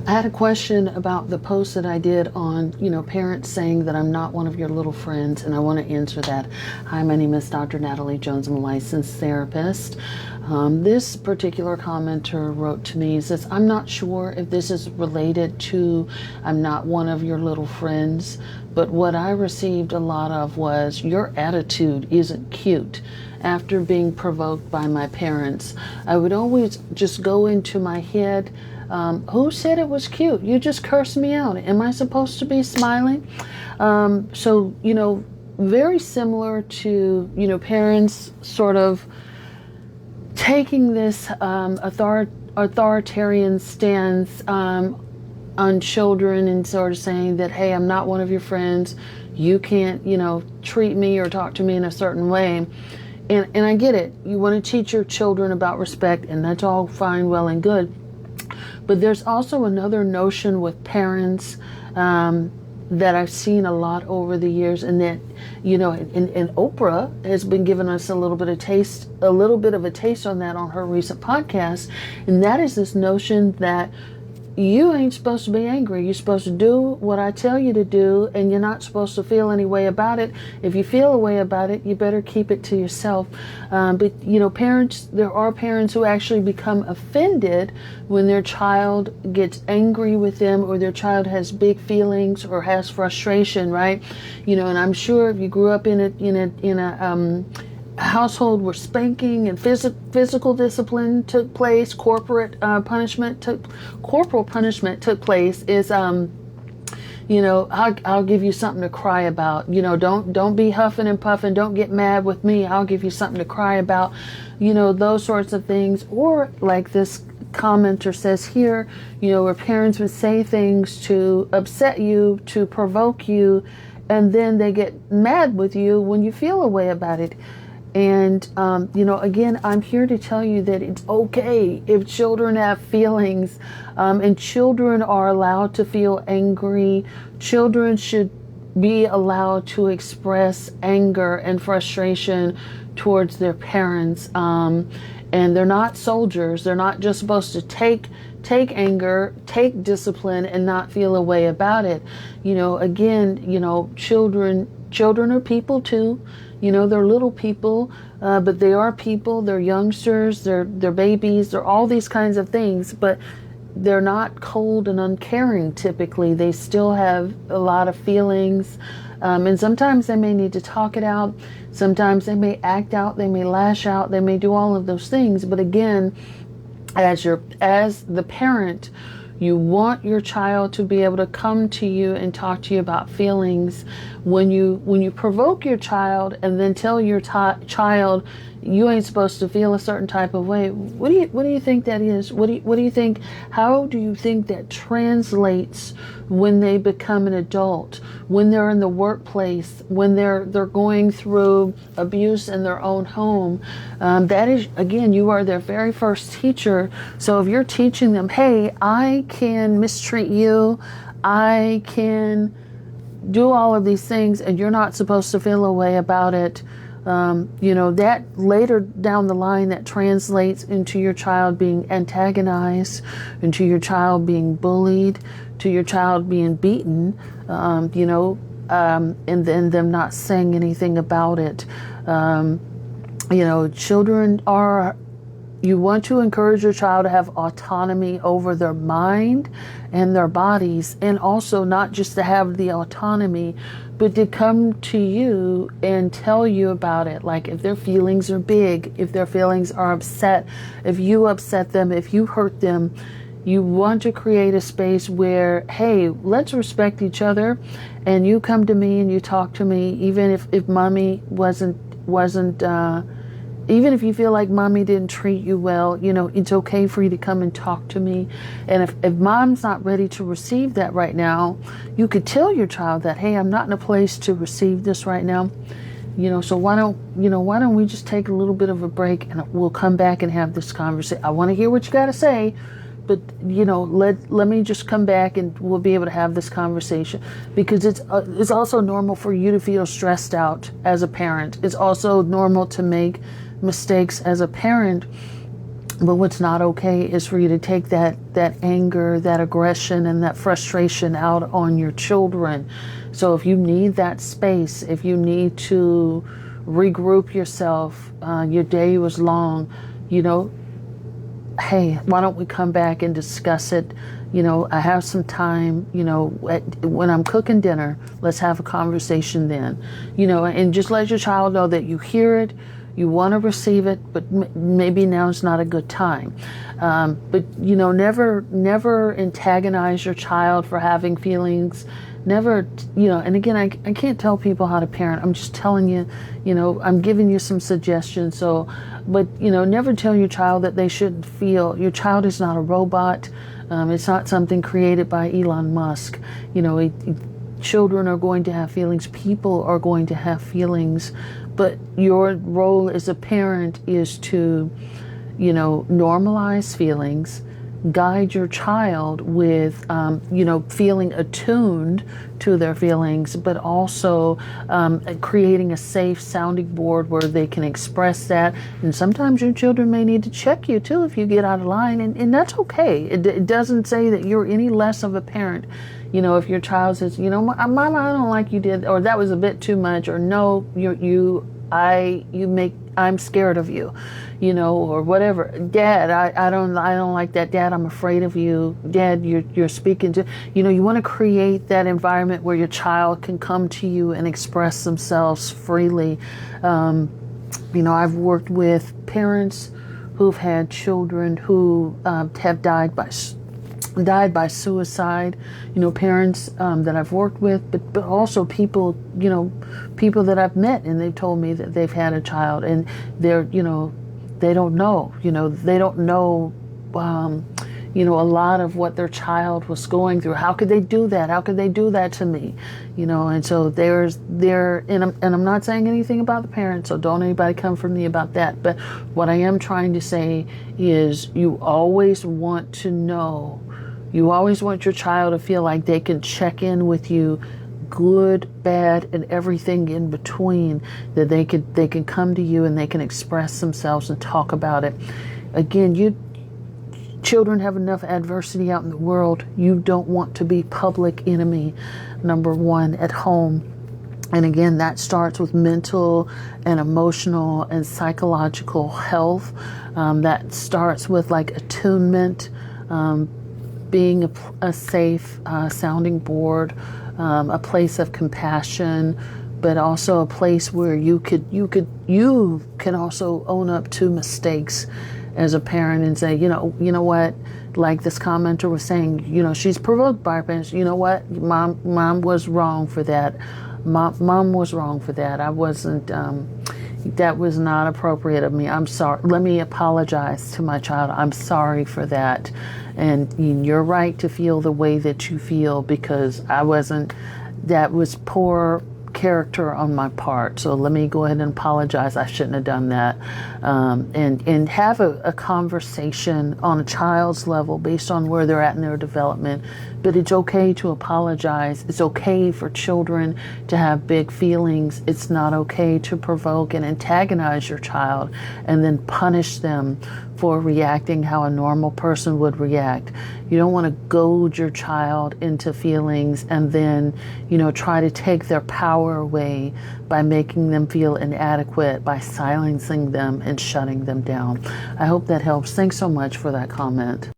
I had a question about the post that I did on, parents saying that I'm not one of your little friends, and I want to answer that. Hi, my name is Dr. Natalie Jones. I'm a licensed therapist. This particular commenter wrote to me, says, I'm not sure if this is related to I'm not one of your little friends, but what I received a lot of was your attitude isn't cute. After being provoked by my parents, I would always just go into my head, who said it was cute? You just cursed me out. Am I supposed to be smiling? So, very similar to, parents sort of taking this authoritarian stance on children and sort of saying that, hey, I'm not one of your friends. You can't, treat me or talk to me in a certain way. And I get it. You want to teach your children about respect, and that's all fine, well, and good. But there's also another notion with parents that I've seen a lot over the years, and that, and Oprah has been giving us a little bit of a taste on that on her recent podcast. And that is this notion that you ain't supposed to be angry. You're supposed to do what I tell you to do, and you're not supposed to feel any way about it. If you feel a way about it, you better keep it to yourself. But parents, there are parents who actually become offended when their child gets angry with them, or their child has big feelings or has frustration, right? And I'm sure if you grew up in a household where spanking and physical discipline took place, corporal punishment took place, is I'll give you something to cry about. Don't be huffing and puffing. Don't get mad with me. I'll give you something to cry about. Those sorts of things. Or like this commenter says here, where parents would say things to upset you, to provoke you, and then they get mad with you when you feel a way about it. And, again, I'm here to tell you that it's okay if children have feelings, and children are allowed to feel angry. Children should be allowed to express anger and frustration towards their parents. And they're not soldiers. They're not just supposed to take anger, take discipline, and not feel a way about it. Children are people too. They're little people, but they are people. They're youngsters, they're babies, they're all these kinds of things, but they're not cold and uncaring typically. They still have a lot of feelings, and sometimes they may need to talk it out. Sometimes they may act out, they may lash out, they may do all of those things. But again, as the parent, you want your child to be able to come to you and talk to you about feelings. When you provoke your child and then tell your child you ain't supposed to feel a certain type of way, what do you think that is? What do you think? How do you think that translates when they become an adult, when they're in the workplace, when they're going through abuse in their own home? That is, again, you are their very first teacher. So if you're teaching them, hey, I can mistreat you, I can do all of these things, and you're not supposed to feel a way about it, that later down the line, that translates into your child being antagonized, into your child being bullied, to your child being beaten, and then them not saying anything about it. Children are, you want to encourage your child to have autonomy over their mind and their bodies, and also not just to have the autonomy, but to come to you and tell you about it. Like if their feelings are big, if their feelings are upset, if you upset them, if you hurt them, you want to create a space where, hey, let's respect each other, and you come to me and you talk to me, even if mommy wasn't even if you feel like mommy didn't treat you well, it's okay for you to come and talk to me. And if mom's not ready to receive that right now, you could tell your child that, hey, I'm not in a place to receive this right now. So why don't we just take a little bit of a break, and we'll come back and have this conversation. I want to hear what you got to say, but let me just come back and we'll be able to have this conversation, because it's also normal for you to feel stressed out as a parent. It's also normal to make mistakes as a parent. But what's not okay is for you to take that anger, that aggression, and that frustration out on your children. So if you need that space, if you need to regroup yourself, your day was long, you know, hey, why don't we come back and discuss it? You know, I have some time, you know, when I'm cooking dinner, let's have a conversation then, you know, and just let your child know that you hear it, you want to receive it, but maybe now's not a good time. But, you know, never antagonize your child for having feelings. Never, you know, and again, I can't tell people how to parent. I'm just telling you, you know, I'm giving you some suggestions. So, but, you know, never tell your child that they shouldn't feel. Your child is not a robot. It's not something created by Elon Musk. You know, children are going to have feelings. People are going to have feelings. But your role as a parent is to, you know, normalize feelings, guide your child with, you know, feeling attuned to their feelings, but also creating a safe sounding board where they can express that. And sometimes your children may need to check you too if you get out of line, and that's okay. It doesn't say that you're any less of a parent. You know, if your child says, you know, Mama, I don't like you did, or that was a bit too much, or no, I'm scared of you, you know, or whatever. Dad, I don't like that. Dad, I'm afraid of you. Dad, you're speaking to, you know, you want to create that environment where your child can come to you and express themselves freely. You know, I've worked with parents who've had children who have died by suicide, you know, parents that I've worked with, but also people, you know, people that I've met, and they've told me that they've had a child, and they're, you know, they don't know, you know, you know, a lot of what their child was going through. How could they do that? How could they do that to me? You know, and so and I'm not saying anything about the parents, so don't anybody come for me about that. But what I am trying to say is you always want to know, you always want your child to feel like they can check in with you, good, bad, and everything in between, that they can come to you and they can express themselves and talk about it. Again, children have enough adversity out in the world. You don't want to be public enemy number one at home. And again, that starts with mental and emotional and psychological health. That starts with like attunement, being a safe sounding board, a place of compassion, but also a place where you can also own up to mistakes as a parent and say, you know what, like this commenter was saying, you know, she's provoked by her parents. You know what, mom was wrong for that. Mom was wrong for that. I wasn't. That was not appropriate of me. I'm sorry. Let me apologize to my child. I'm sorry for that. And you're right to feel the way that you feel, because that was poor character on my part. So let me go ahead and apologize. I shouldn't have done that. And have a conversation on a child's level based on where they're at in their development. But it's okay to apologize. It's okay for children to have big feelings. It's not okay to provoke and antagonize your child and then punish them for reacting how a normal person would react. You don't want to goad your child into feelings and then, you know, try to take their power away by making them feel inadequate, by silencing them and shutting them down. I hope that helps. Thanks so much for that comment.